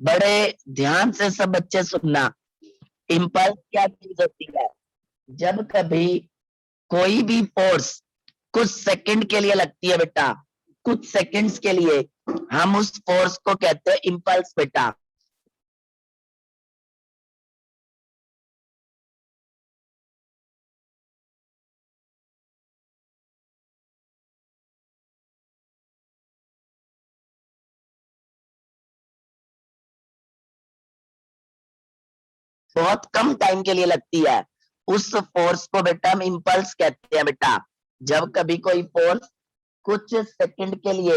बड़े ध्यान से सब बच्चे सुनना। इम्पल्स क्या चीज होती है? जब कभी कोई भी फोर्स कुछ सेकंड के लिए लगती है बेटा, कुछ सेकंड्स के लिए, हम उस फोर्स को कहते हैं इम्पल्स बेटा। बहुत कम टाइम के लिए लगती है, उस फोर्स को बेटा हम इम्पल्स कहते हैं बेटा। जब कभी कोई फोर्स कुछ सेकंड के लिए,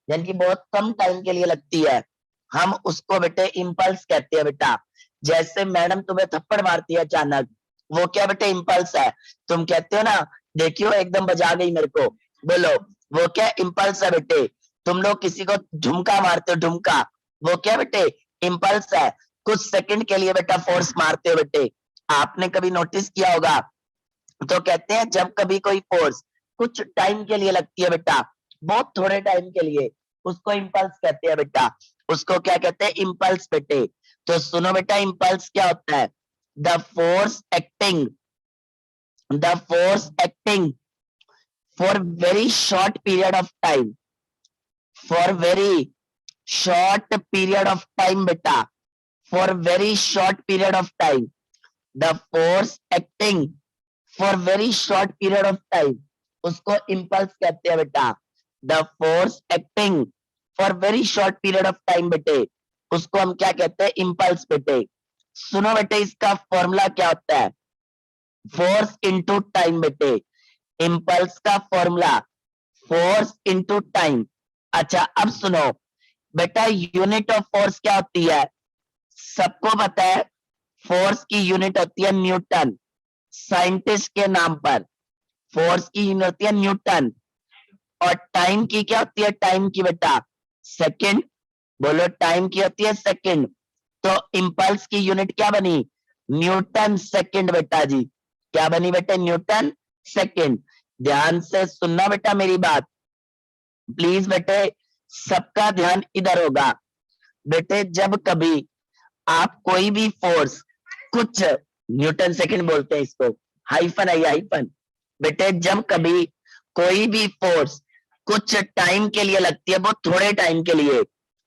यानी कि बहुत कम टाइम के लिए लगती है, हम उसको बेटे इम्पल्स कहते हैं बेटा। जैसे मैडम तुम्हें थप्पड़ मारती है अचानक, वो क्या बेटे इम्पल्स है। तुम कहते हो ना, देखियो एकदम बजा गई मेरे को, बोलो वो क्या इम्पल्स है बेटे। तुम लोग किसी को झुमका मारते हो, झुमका, वो क्या बेटे इम्पल्स है। कुछ सेकंड के लिए बेटा फोर्स मारते हो बेटे। आपने कभी नोटिस किया होगा, तो कहते हैं जब कभी कोई फोर्स कुछ टाइम के लिए लगती है बेटा, बहुत थोड़े टाइम के लिए, उसको इम्पल्स कहते हैं बेटा। उसको क्या कहते हैं? इम्पल्स बेटे। तो सुनो बेटा, इम्पल्स क्या होता है? The force acting, the force acting for very short period of time, for very short period of time बेटा, for very short period of time, the force acting for very short period of time, उसको impulse कहते हैं बेटा। The force acting for very short period of time बेटे, उसको हम क्या कहते हैं? इम्पल्स बेटे। सुनो बेटे, इसका फॉर्मूला क्या होता है? फोर्स इंटू टाइम बेटे। इम्पल्स का फॉर्मूला फोर्स इंटू टाइम। अच्छा अब सुनो बेटा, यूनिट ऑफ फोर्स क्या होती है? सबको पता है, फोर्स की यूनिट होती है न्यूटन। साइंटिस्ट के नाम पर फोर्स की यूनिट होती है न्यूटन। और टाइम की क्या होती है? टाइम की बेटा सेकंड। बोलो, टाइम की होती है सेकंड। तो इम्पल्स की यूनिट क्या बनी? न्यूटन सेकंड बेटा जी। क्या बनी बेटे? Newton second. ध्यान से सुनना बेटा मेरी बात, प्लीज बेटे, सबका ध्यान इधर होगा। बेटे जब कभी आप कोई भी फोर्स कुछ, न्यूटन सेकंड बोलते हैं इसको, हाइफन है, हाइफन। बेटे जब कभी कोई भी फोर्स कुछ टाइम के लिए लगती है, बहुत थोड़े टाइम के लिए,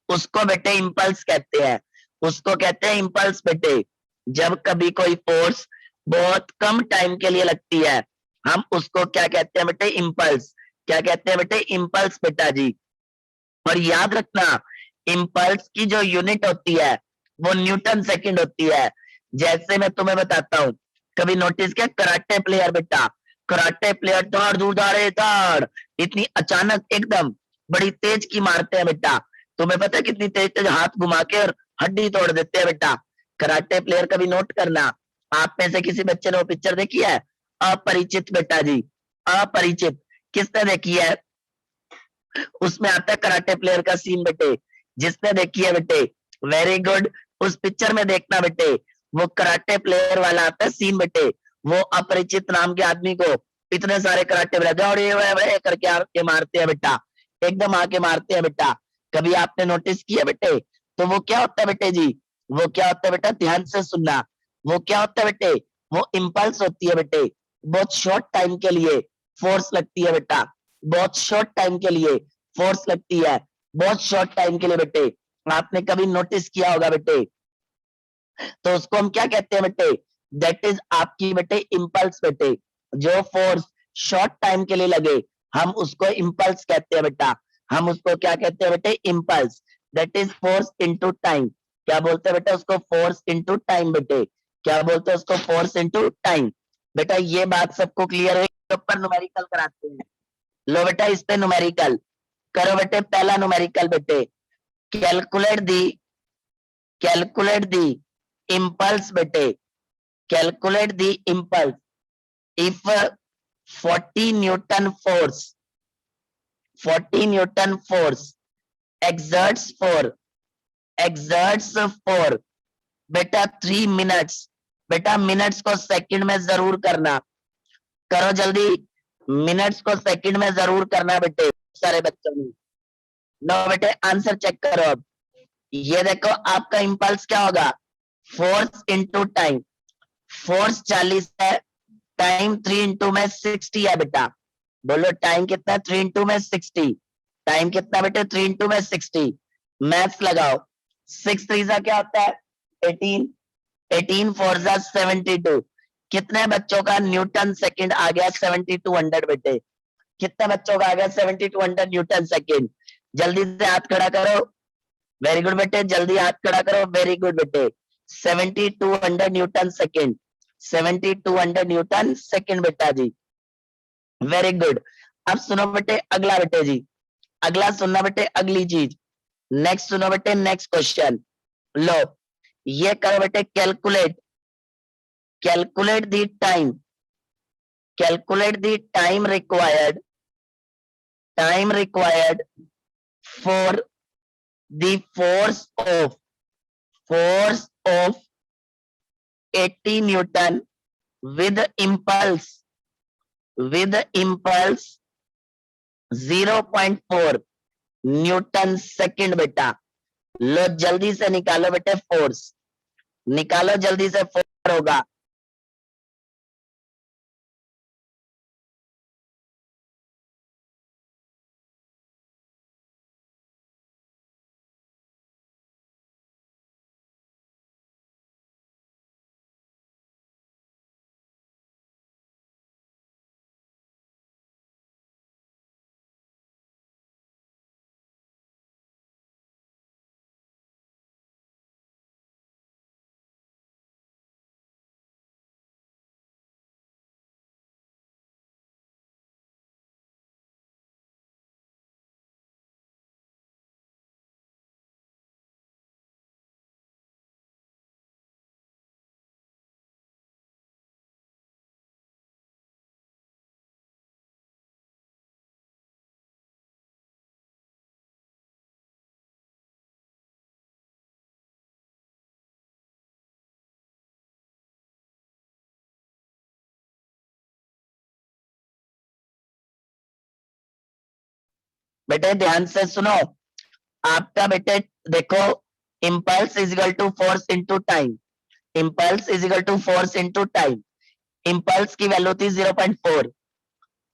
उसको बेटे इम्पल्स कहते हैं, उसको कहते हैं इम्पल्स बेटे। जब कभी कोई फोर्स बहुत कम टाइम के लिए लगती है, हम उसको क्या कहते हैं बेटे? इम्पल्स। क्या कहते हैं बेटे? इम्पल्स बेटा जी। और याद रखना, इम्पल्स की जो यूनिट होती है वो न्यूटन सेकंड होती है। जैसे मैं तुम्हें बताता हूँ, कभी नोटिस किया कराटे प्लेयर बेटा, कराटे प्लेयर धाड़ धूड़ धाड़े धाड़, इतनी अचानक एकदम बड़ी तेज की मारते हैं बेटा। तुम्हें पता है कितनी तेज तेज हाथ घुमा के और हड्डी तोड़ देते हैं बेटा कराटे प्लेयर। कभी नोट करना, आप में से किसी बच्चे ने वो पिक्चर देखी है? अपरिचित बेटा जी, अपरिचित। किसने देखी है? उसमें आता है कराटे प्लेयर का सीन बेटे, जिसने देखी है बेटे, वेरी गुड। उस पिक्चर में देखना बेटे, वो कराटे प्लेयर वाला आता है सीन बेटे। वो अपरिचित नाम के आदमी को इतने सारे कराटे प्लेयर करके आके मारते हैं बेटा, एकदम आके मारते हैं बेटा। कभी आपने नोटिस किया बेटे? तो वो क्या होता है बेटे जी? वो क्या होता है बेटा? ध्यान से सुनना। वो क्या होता है बेटे? वो इम्पल्स होती है बेटे। बहुत शॉर्ट टाइम के लिए फोर्स लगती है बेटा, बहुत शॉर्ट टाइम के लिए फोर्स लगती है, बहुत शॉर्ट टाइम के लिए बेटे। आपने कभी नोटिस किया होगा बेटे, तो उसको हम क्या कहते हैं बेटे? दैट इज आपकी बेटे इम्पल्स बेटे। जो फोर्स शॉर्ट टाइम के लिए लगे, हम उसको इम्पल्स कहते हैं बेटा। हम उसको क्या कहते हैं बेटे? Impulse. That is force into time. क्या बोलते हैं बेटा उसको? फोर्स इनटू टाइम बेटे। क्या बोलते हैं उसको? Force into time. बेटा ये बात सबको क्लियर है? ऊपर न्यूमेरिकल कराते हैं। लो बेटा इस पे न्यूमेरिकल करो बेटे। पहला न्यूमेरिकल बेटे, calculate the, calculate the impulse बेटे, calculate the impulse if 40 newton force, 40 newton force exerts for, exerts for बेटा 3 मिनट्स। बेटा मिनट्स को सेकंड में जरूर करना, करो जल्दी, मिनट्स को सेकंड में जरूर करना बेटे सारे बच्चों ने। लो बेटे आंसर चेक करो अब। ये देखो आपका इम्पल्स क्या होगा, फोर्स इंटू टाइम। फोर्स 40 है, टाइम 3 इंटू में 60 है बेटा। बोलो टाइम कितना, 3 इंटू में 60। टाइम कितना बेटे, 3 इंटू में 60। मैथ्स लगाओ, 6 3 क्या होता है 18, 18 4 72। कितने बच्चों का न्यूटन सेकंड आ गया 7200 बेटे, कितने बच्चों का आ गया 7200 न्यूटन सेकंड। जल्दी से हाथ खड़ा करो, वेरी गुड बेटे, जल्दी हाथ खड़ा करो, वेरी गुड बेटे। 7200 न्यूटन सेकंड, 7200 न्यूटन सेकंड बेटा जी, वेरी गुड। अब सुनो बेटे अगला बेटे जी, अगला सुनना बेटे, अगली चीज नेक्स्ट सुनो बेटे, नेक्स्ट क्वेश्चन लो, ये करो बेटे, calculate, calculate the time, calculate the time required, time required for the force of 80 Newton with impulse 0.4 Newton second बेटा। लो जल्दी से निकालो बेटे फोर्स, निकालो जल्दी से, फोर्स होगा बेटे, ध्यान से सुनो आपका बेटे, देखो impulse is equal to force into time, impulse is equal to force into time. Impulse की वैल्यू थी 0.4,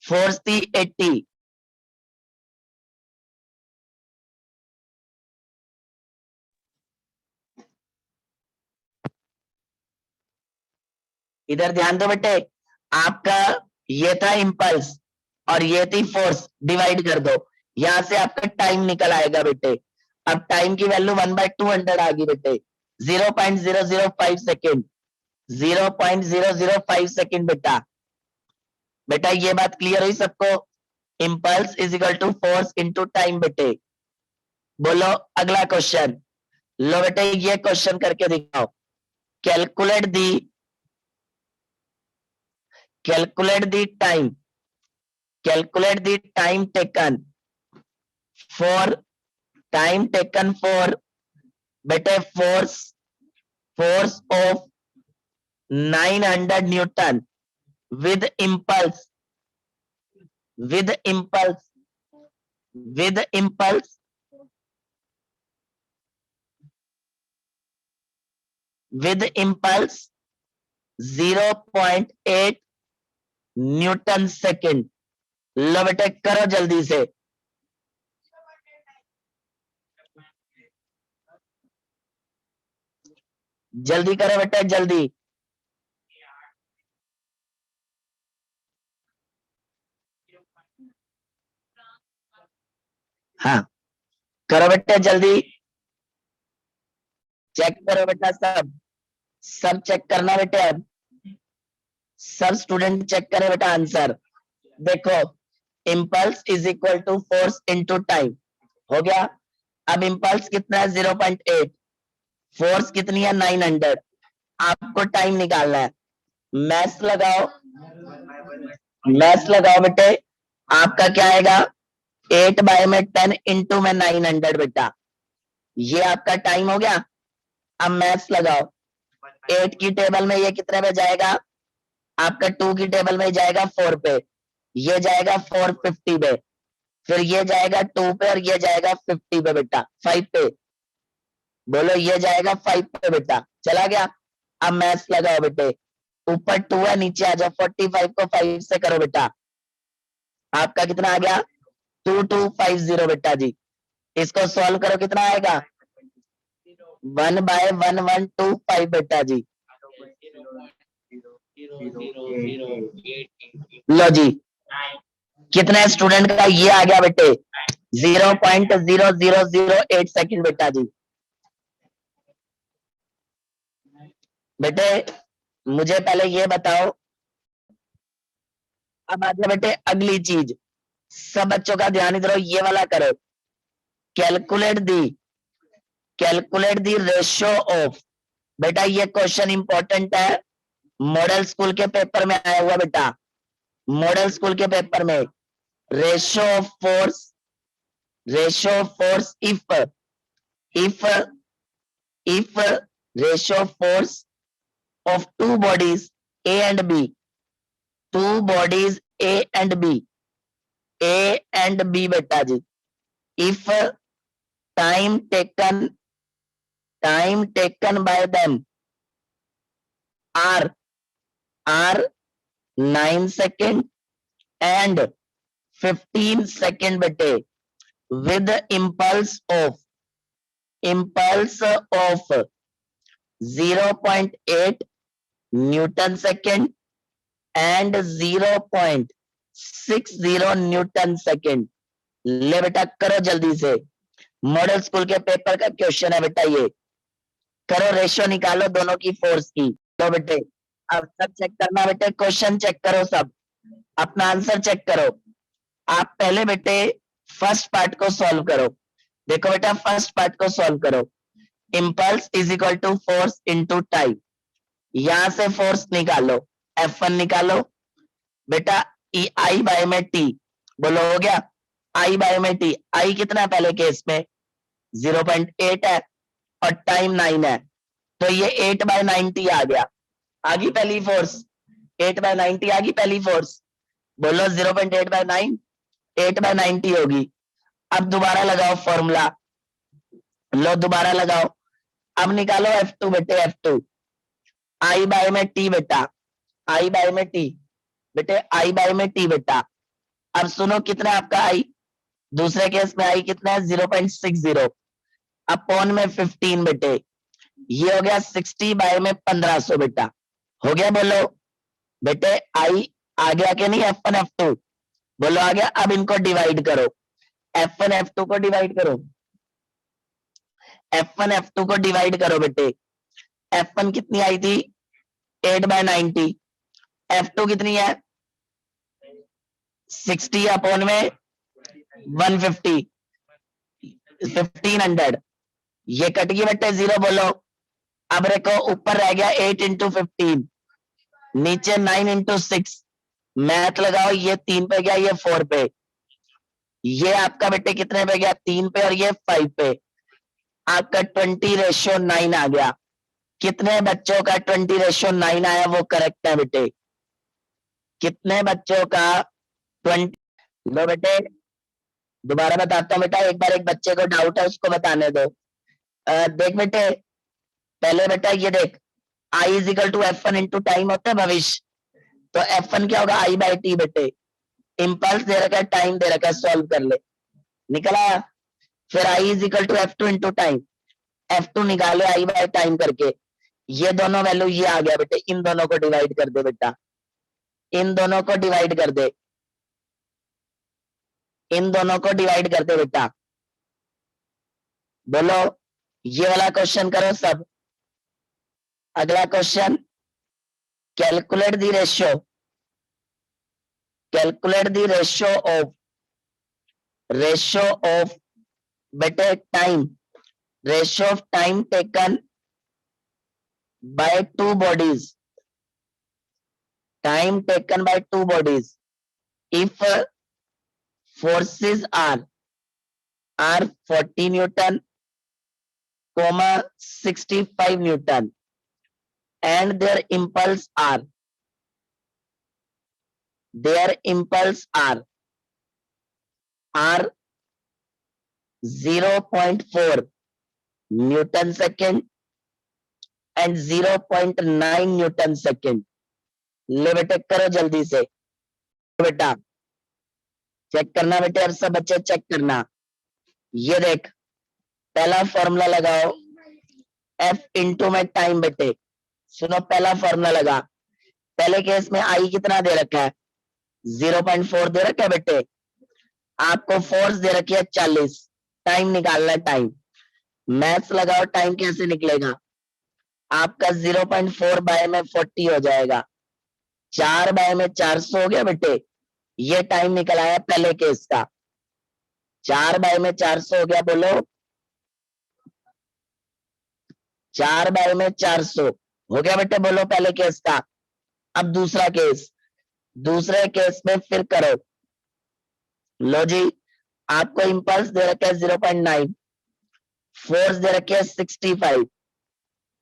फोर्स थी 80, इधर ध्यान दो बेटे, आपका ये था इम्पल्स और ये थी फोर्स, डिवाइड कर दो, यहां से आपका टाइम निकल आएगा बेटे। अब टाइम की वैल्यू 1/200 आ गई बेटे, 0.005 सेकेंड, 0.005 सेकेंड बेटा। बेटा ये बात क्लियर हुई सबको, impulse is equal to force into time बेटे। बोलो अगला क्वेश्चन, लो बेटे ये क्वेश्चन करके दिखाओ, calculate the, calculate the time, calculate the time taken for, time taken for बेटे force of 900 Newton with impulse, with impulse, with impulse, with impulse 0.8 newton second. लो बेटे करो जल्दी से, जल्दी करो बेटे जल्दी। हाँ करो बेटे जल्दी, चेक करो बेटा, सब सब चेक करना बेटे, अब सब स्टूडेंट चेक करे बेटा आंसर। देखो impulse is equal to force into time हो गया। अब इम्पल्स कितना है 0.8, फोर्स कितनी है 900, आपको टाइम निकालना है। मैथ्स लगाओ, मैथ्स लगाओ बेटे, आपका क्या आएगा 8/10 इंटू में 900 बेटा, ये आपका टाइम हो गया। अब मैथ्स लगाओ, 8 की टेबल में ये कितने पे जाएगा, आपका 2 की टेबल में जाएगा 4 पे, ये जाएगा 450 पे, फिर ये जाएगा 2 पे और ये जाएगा 50 पे बेटा, 5 पे। बोलो ये जाएगा 5 पे बेटा, चला गया। अब मैथ्स लगाओ बेटे, ऊपर 2 है, नीचे आ जाओ, 45 को 5 से करो बेटा, आपका कितना आ गया 2250 बेटा जी। इसको सॉल्व करो, कितना आएगा 1/1125 बेटा जी। लो जी, कितने स्टूडेंट का ये आ गया बेटे 0.0008 सेकंड बेटा जी। बेटे मुझे पहले ये बताओ, अब आ जाओ बेटे अगली चीज, सब बच्चों का ध्यान इधर ये वाला करो, कैलकुलेट दी रेशियो ऑफ, बेटा ये क्वेश्चन इंपॉर्टेंट है, मॉडल स्कूल के पेपर में आया हुआ बेटा, मॉडल स्कूल के पेपर में, ratio of force if ratio of force of two bodies A and B, two bodies A and B बेटा जी, if time taken by them are 9 second and 15 second बेटे, with impulse of 0.8 newton second and 0.60 Newton second. ले बेटा करो जल्दी से, model school के paper का question है बेटा, ये करो, रेशियो निकालो दोनों की फोर्स की। तो बेटे अब सब चेक करना बेटे, क्वेश्चन चेक करो, सब अपना आंसर चेक करो। आप पहले बेटे फर्स्ट पार्ट को सॉल्व करो, देखो बेटा फर्स्ट पार्ट को सॉल्व करो, impulse is equal to force into time, यहां से फोर्स निकालो, F1 निकालो बेटा, आई बाय में टी, बोलो हो गया, आई बाय में टी, आई कितना है पहले केस में 0.8 है और टाइम 9 है, तो ये 8/90 आ गया, आ गई पहली फोर्स, 8/90 आ गई पहली फोर्स, बोलो 0.8/9, 8/90 होगी। अब दोबारा लगाओ फॉर्मूला, लो दोबारा लगाओ, अब निकालो F2 बेटे, F2 आई बाय में टी बेटा, आई बाय में टी बेटे, आई बाय में टी बेटा। अब सुनो कितना आपका आई, दूसरे केस में आई कितना है 0.60 अपॉन में 15 बेटे, ये हो गया 60 बाय में 1500 बेटा, हो गया बोलो बेटे, आई आ गया कि नहीं, F1 F2 बोलो आ गया। अब इनको डिवाइड करो, F1 F2 को डिवाइड करो, F1 F2 को डिवाइड करो बेटे, F1 कितनी आई थी 8/90, F2 कितनी है 60 अपॉन में 150, 1500, ये कट गई बेटे जीरो, बोलो अब देखो ऊपर रह गया 8 इंटू 15, नीचे 9 इंटू 6, मैथ लगाओ, ये 3 पे गया, ये 4 पे, ये आपका बेटे कितने पे गया 3 पे और ये 5 पे, आपका 20:9 आ गया। कितने बच्चों का 20:9 आया वो करेक्ट है बेटे, कितने बच्चों का 20, लो बेटे दोबारा बताता हूँ बेटा, एक बार एक बच्चे को डाउट है उसको बताने दो। देख बेटे पहले बेटा ये देख, I is equal to F1 into time होता है भविष्य, तो F1 क्या होगा आई बाय टी बेटे, इम्पल्स दे रखा है, टाइम दे रखा है, सॉल्व कर ले, निकला। फिर I is equal to F2 into time, F2 निकाले आई बाय टाइम करके, ये दोनों वैल्यू ये आ गया बेटे, इन दोनों को डिवाइड कर दे बेटा, इन दोनों को डिवाइड कर दे, इन दोनों को डिवाइड कर दे बेटा, बोलो ये वाला क्वेश्चन करो सब। अगला question, calculate the ratio, calculate the ratio of बेटे time, ratio of time taken by two bodies, time taken by two bodies if forces are 40 Newton, 65 Newton, and their impulse are 0.4 Newton second and 0.9 Newton second. ले बेटे करो जल्दी से बेटा, check करना बेटे, और सब बच्चे चेक करना। ये देख पहला फॉर्मूला लगाओ, एफ इंटू में टाइम बेटे। सुनो पहला फॉर्मूला लगा, पहले केस में आई कितना दे रखा है 0.4 दे रखा है बेटे, आपको फोर्स दे रखी है 40, टाइम निकालना है टाइम। मैथ्स लगाओ, टाइम कैसे निकलेगा, आपका 0.4 बाय में 40 हो जाएगा, 4 बाय में 400 हो गया बेटे। ये टाइम निकल आया पहले केस का, 4 बाय में 400 हो गया, बोलो 4 बाय में 400 हो गया बेटे, बोलो पहले केस का। अब दूसरा केस, दूसरे केस में फिर करो। लो जी, आपको इंपल्स दे रखा है 0.9, फोर्स दे रखी है 65,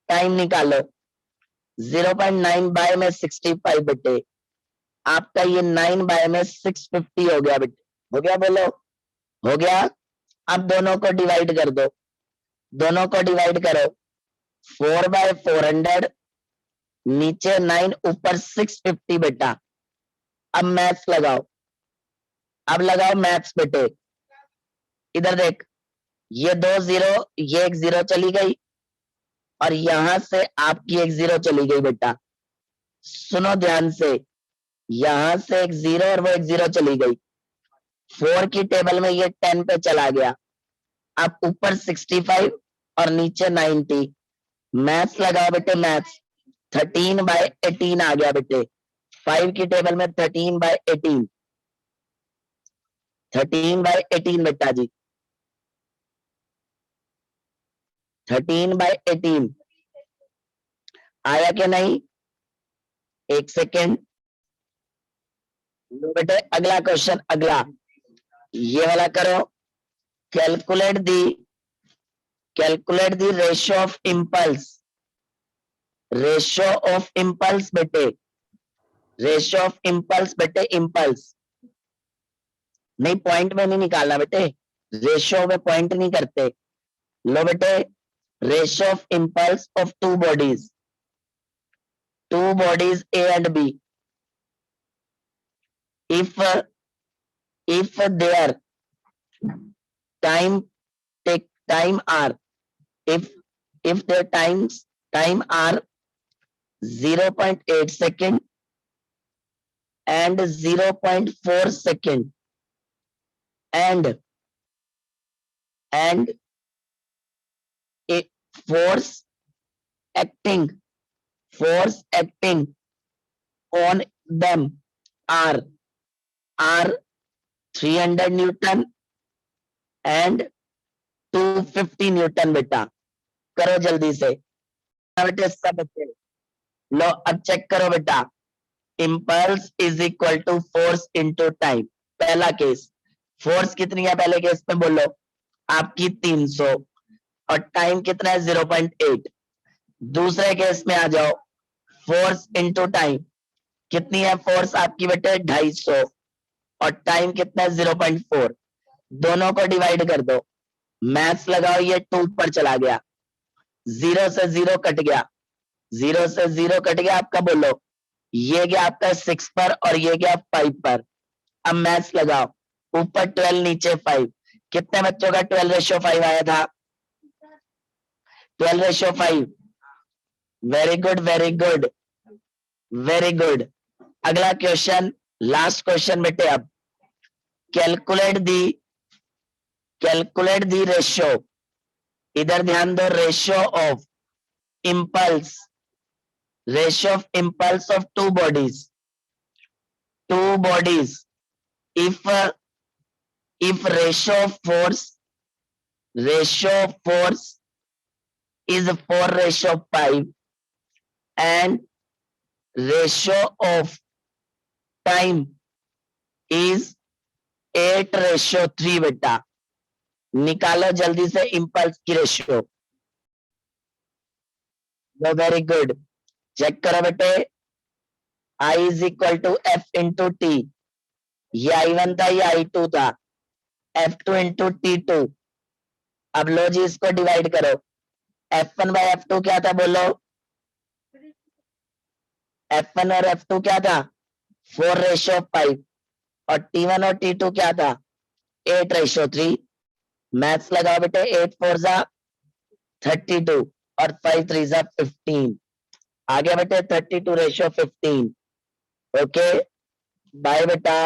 टाइम निकालो 0.9 बाय में 65 बेटे, आपका ये 9 बाय में 650 हो गया बेटे, हो गया बोलो, हो गया। अब दोनों को डिवाइड कर दो, दोनों को डिवाइड करो, 4 बाय 400, नीचे 9 ऊपर 650 बेटा। अब मैथ्स लगाओ, अब लगाओ मैथ्स बेटे। इधर देख, ये 2 0, ये 1 0 चली गई, और यहां से आपकी 1 0 चली गई बेटा। सुनो ध्यान से, यहां से 1 0 और वो 1 0 चली गई, 4 की टेबल में ये 10 पे चला गया। अब ऊपर 65 और नीचे 90, मैथ्स लगाओ बेटे मैथ्स, 13 बाय 18 आ गया बेटे, 5 की टेबल में 13 बाय 18, 13 बाय 18 बेटा जी, 13 बाय 18 आया कि नहीं, एक सेकेंड बेटे। अगला क्वेश्चन, अगला ये वाला करो, calculate the ratio of impulse, ratio of impulse बेटे, रेशियो ऑफ इंपल्स बेटे, इंपल्स नहीं, पॉइंट में नहीं निकालना बेटे, रेशियो में पॉइंट नहीं करते। लो बेटे, ratio of impulse of two bodies A and B, if their time are, if their time are 0.8 second and 0.4 second and a force acting on them are 300 Newton and 250 Newton बेटा। करो जल्दी से बेटे, सब बच्चे लो, अब चेक करो बेटा, impulse is equal to force into time. पहला केस, फोर्स कितनी है पहले केस में बोलो, आपकी 300, और टाइम कितना है 0.8। दूसरे केस में आ जाओ, फोर्स इनटू टाइम कितनी है, फोर्स आपकी बेटे 250, और टाइम कितना है 0.4, दोनों को डिवाइड कर दो, मैथ्स लगाओ, ये 2 पर चला गया, 0 से 0 कट गया, 0 से 0 कट गया आपका, बोलो ये गया आपका 6 पर और ये गया 5 पर। अब मैथ्स लगाओ, ऊपर 12 नीचे 5, कितने बच्चों का 12:5 आया था, 12:5। Very good very good very good. अगला क्वेश्चन, लास्ट क्वेश्चन बेटे। अब कैलकुलेट दी रेशियो, इधर ध्यान दो, ratio of impulse of two bodies if ratio of force is 4:5 and ratio of time is 8:3 बेटा, निकालो जल्दी से इंपल्स की रेशियो। वेरी गुड, चेक करो बेटे, I is equal to F into T, ये I1 था, ये I2 था, F2 इंटू T2। अब लो जी, इसको डिवाइड करो, F1 बाय F2 क्या था बोलो? F1 और F2 क्या था? 4:5 और T1 और T2 क्या था? 8:3। मैथ्स लगाओ बेटे, 8 4 जा 32 और 5 3 जा 15। आ गया बेटे 32:15। ओके बाय बेटा।